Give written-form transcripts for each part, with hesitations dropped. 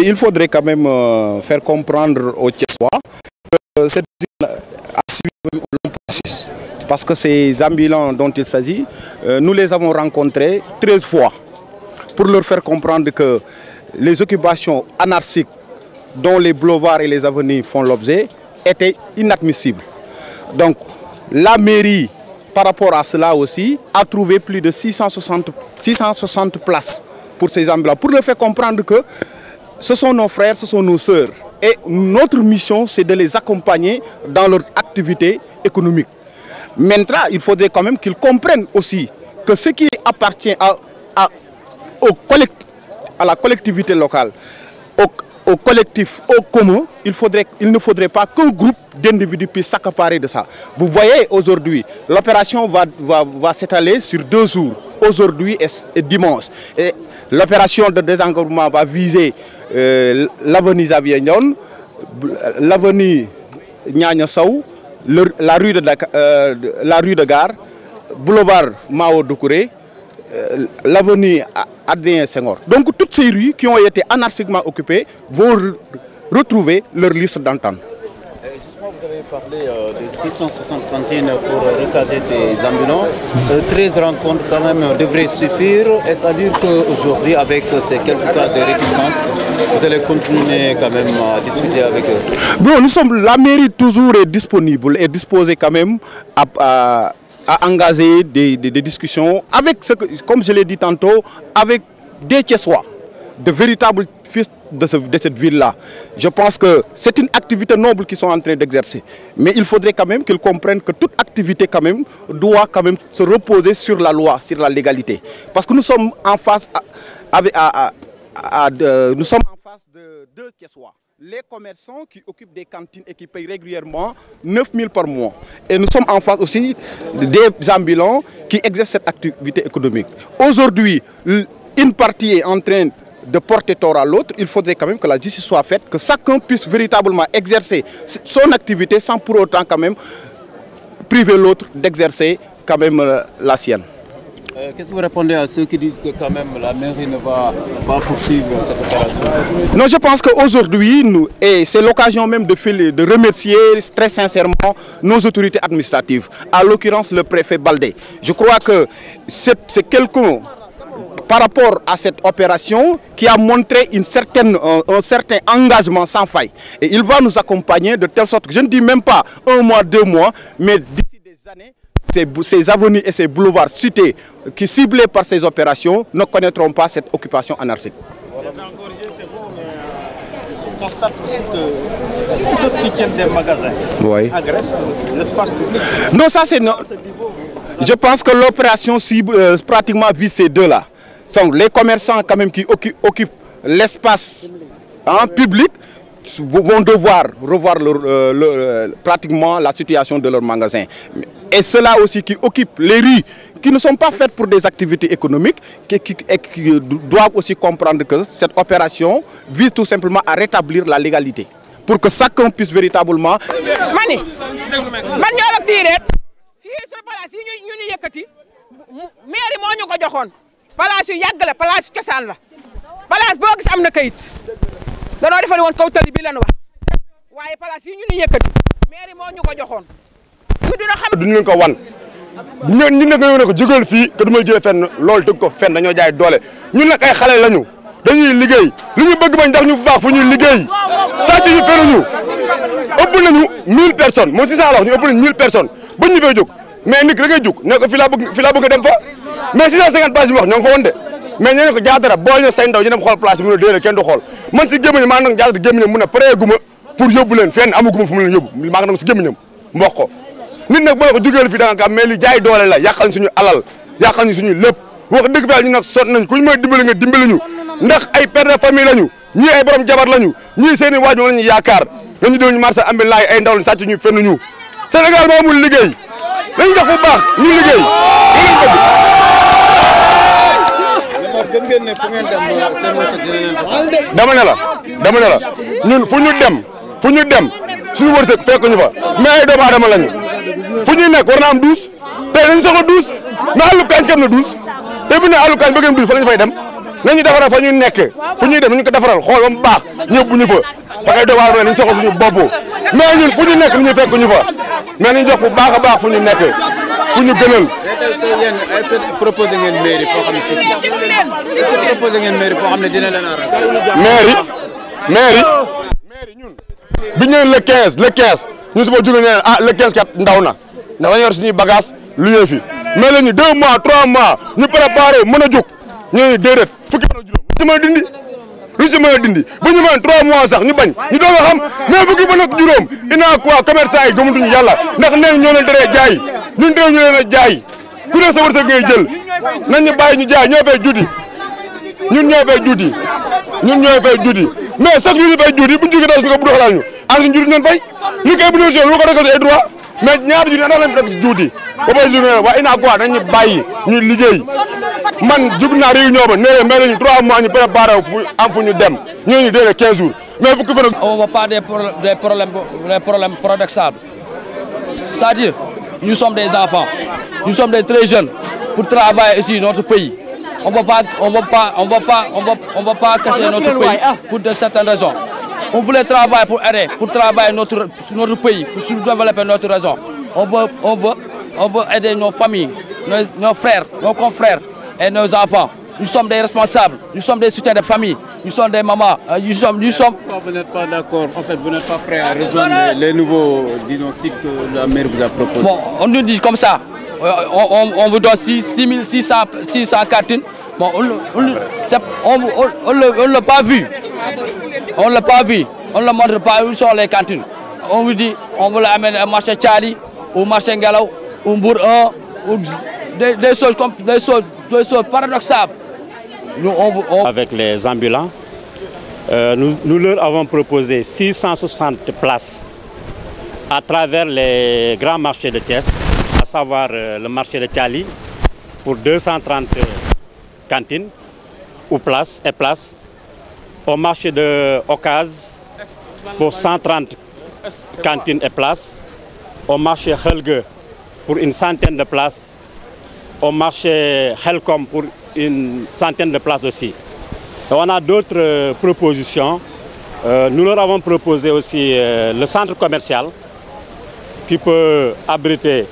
il faudrait quand même faire comprendre aux Thiessois que cette usine a suivi un long processus. Parce que ces ambulants dont il s'agit, nous les avons rencontrés 13 fois pour leur faire comprendre que les occupations anarchiques dont les boulevards et les avenues font l'objet étaient inadmissibles. Donc la mairie, par rapport à cela aussi, a trouvé plus de 660 places pour ces ambulants, pour leur faire comprendre que ce sont nos frères, ce sont nos sœurs. Et notre mission, c'est de les accompagner dans leur activité économique. Maintenant, il faudrait quand même qu'ils comprennent aussi que ce qui appartient à la collectivité locale, au collectif, au commun, il ne faudrait pas qu'un groupe d'individus puisse s'accaparer de ça. Vous voyez, aujourd'hui, l'opération va s'étaler sur 2 jours, aujourd'hui et dimanche. Et l'opération de désengorgement va viser l'avenue Xavier Nione, l'avenue Niania Sow, la rue de Gare, boulevard Mao Doucouré, l'avenue Adrien Senghor. Donc toutes ces rues qui ont été anarchiquement occupées vont retrouver leur liste d'antan. Justement, vous avez parlé de 660 cantines pour recaser ces ambulants. 13 rencontres quand même devraient suffire. Est-ce à dire qu'aujourd'hui, avec ces quelques cas de réticence, vous allez continuer quand même à discuter avec eux? Bon, la mairie toujours est disponible et disposée quand même à engager des discussions avec, comme je l'ai dit tantôt, avec des Thiessois, de véritables fils de cette ville-là. Je pense que c'est une activité noble qu'ils sont en train d'exercer. Mais il faudrait quand même qu'ils comprennent que toute activité quand même doit quand même se reposer sur la loi, sur la légalité. Parce que nous sommes en face de 2 Thiessois. Les commerçants qui occupent des cantines et qui payent régulièrement 9 000 par mois. Et nous sommes en face aussi des ambulants qui exercent cette activité économique. Aujourd'hui, une partie est en train de porter tort à l'autre. Il faudrait quand même que la justice soit faite, que chacun puisse véritablement exercer son activité sans pour autant quand même priver l'autre d'exercer quand même la sienne. Qu'est-ce que vous répondez à ceux qui disent que quand même la mairie ne va pas poursuivre cette opération? Non, je pense qu'aujourd'hui, et c'est l'occasion même de remercier très sincèrement nos autorités administratives, à l'occurrence le préfet Baldé. Je crois que c'est quelqu'un, par rapport à cette opération, qui a montré un certain engagement sans faille. Et il va nous accompagner de telle sorte que, je ne dis même pas 1 mois, 2 mois, mais d'ici des années, ces avenues et ces boulevards cités, qui ciblés par ces opérations, ne connaîtront pas cette occupation anarchique. Voilà. C'est bon, mais on constate aussi que ceux qui tiennent des magasins agressent l'espace public. Non, ça c'est... Je pense que l'opération cible pratiquement vise ces deux-là. Sont les commerçants quand même qui occupent l'espace public, vont devoir revoir pratiquement la situation de leur magasin. Et ceux-là aussi qui occupent les rues, qui ne sont pas faites pour des activités économiques, qui doivent aussi comprendre que cette opération vise tout simplement à rétablir la légalité. Pour que chacun puisse véritablement... place yu yàgg la place cosaan la place boo gis am na kayit danoo defal woon kaw tali bi lan wax waaye place yi ñu ni yëkkati mairie moo ñu ko joxoon ñu dina xam duñ leen ko wan ñu nekk ñoo ne ko jógal fii te du ma jëlee fenn loolu tëgg ko fenn dañoo jaay doole ñun nag ay xale lañu dañuy liggéey li ñu bëgg bañ ndax ñu baax fu ñuy liggéey saa ci ñu feruñu ëpp nañu 1000 personnes moom si saa la wax ñu ëpp nañu 1000 personnes bañ ñu fay jóg mais nit da ngay jóg ne ko fii laa bëgg dem fa mais 650 places yi wax ñoo ngi fa woon de mais ñoo ko jaatara boo ñëw say ndaw ñu dem xool place mu ne déedéet kenn du xool man si gémmiñam maa nag jaatara gémmiñam mu ne paree guma pour yóbbu leen fenn amaguma fu mu leen yóbbu maa ngi si gémmiñam mboq ko nit nag boo ko jógeel fii da nga am mais li jaay doole la yàqal suñu alal yàqal ñu suñu lépp wax dëgg fa ñu nag sot nañ ku ñu may dimbali nga dimbali ñu ndax ay père de famille lañu ñii ay borom jabar lañu ñii seen i waaj moom lañu yaakaar dañu doon ñu marché ambi laay ay ndaw lañ sàcc ñu fenn ñu Sénégal moo amul liggéey dañu def bu baax ñu liggéey dama ne la ñun fu ñu dem suñu wërsëg fekk ñu fa mais ay doomu aadama lañu fu ñuy nekk war na am douze tey dañu soxla douze mais àllu kaañ kam na douze te bu ne àllu kaañ bëggee douze fa lañu fay dem nañu defaral fa ñu nekk fu ñuy dem ñu ko defaral xool ba mu baax ñëpp bu ñu fa da ngay doog a nañu soxla suñu bopp mais ñun fu ñu nekk ni ñu fekk ñu fa mais nañu jox fu baax a baax fu ñu nekk fu ñu gënal. est-ce que proposé ngeen mairie foo xam ne proposé ngeen mairie foo xam ne dina leen mairie ñun bi ñu le 15 ñun su ma jógee ne ah le 15 kat ndaw na ndax dañu yor suñuy bagage lu ñëw fi mais la ñu 2 mois 3 mois ñu préparé mën a jóg ñu ne déedéet fukki fan ak juróom lu si mën a dindi bu ñu mën 3 mois sax ñu bañ ñu doog a xam mais fukki fan ak juróom ina quoi commerçant yi gëmatuñu yàlla ndax neen ñoo leen teree jaay ñun réew ñu leen a jaay ku ne sa wërsëg ngay jël nañ ñu bàyyi ñu jaay ñoo fay juuti ñun ñoo fay juuti mais sax ñu fay juuti bu ñu jógee daal suñu ko bu doxalal ñu en suñu juuti ñoon fay li koy bu ñu lu ko récolté ay droit mais ñaari juuti ana lañ fi def si juuti ba bay juuti waa ina quoi nañ ñu bàyyi ñu liggéey man jug naa réunion ba nee mais nañu 3 mois ñu préparé am fu ñu dem ñooñu déedéet 15 jours mais fukki fan. On ne voit pas des problèmes paradoxaux. C'est-à-dire, nous sommes des enfants, nous sommes des très jeunes pour travailler ici dans notre pays. On ne va pas cacher notre pays pour de certaines raisons. On voulait travailler pour aider, pour travailler notre pays, pour développer notre région. On veut aider nos familles, nos frères, nos confrères et nos enfants. Nous sommes des responsables, nous sommes des soutiens de famille, nous sommes des mamans, nous sommes... Pourquoi vous n'êtes pas d'accord, en fait, vous n'êtes pas prêt à rejoindre les nouveaux, disons, sites que la maire vous a proposés? Bon, on nous dit comme ça, on vous donne 600 cantines, bon, on ne l'a pas vu, on ne l'a pas vu, on ne le montre pas où sont les cantines. On vous dit, on veut l'amener à marché Tchali, ou marché Ngalaw, ou Mbour 1, ou des choses paradoxales. Avec les ambulants, nous leur avons proposé 660 places à travers les grands marchés de Thiès, à savoir le marché de Tchali pour 230 cantines ou places, au marché de Okaz pour 130 cantines et places, au marché Helge pour une centaine de places, au marché Helcom pour une centaine de places aussi. Et on a d'autres propositions. Nous leur avons proposé aussi le centre commercial qui peut abriter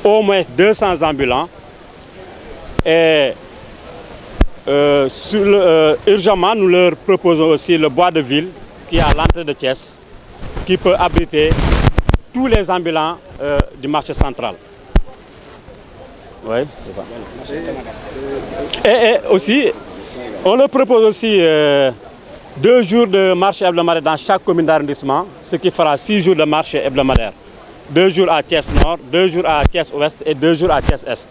au moins 200 ambulants. Et urgemment, nous leur proposons aussi le bois de ville qui est à l'entrée de Thiès, qui peut abriter tous les ambulants du marché central. Oui, c'est ça. Et aussi, on leur propose aussi 2 jours de marché hebdomadaire dans chaque commune d'arrondissement, ce qui fera 6 jours de marché hebdomadaire. 2 jours à Thiès Nord, 2 jours à Thiès Ouest et 2 jours à Thiès Est.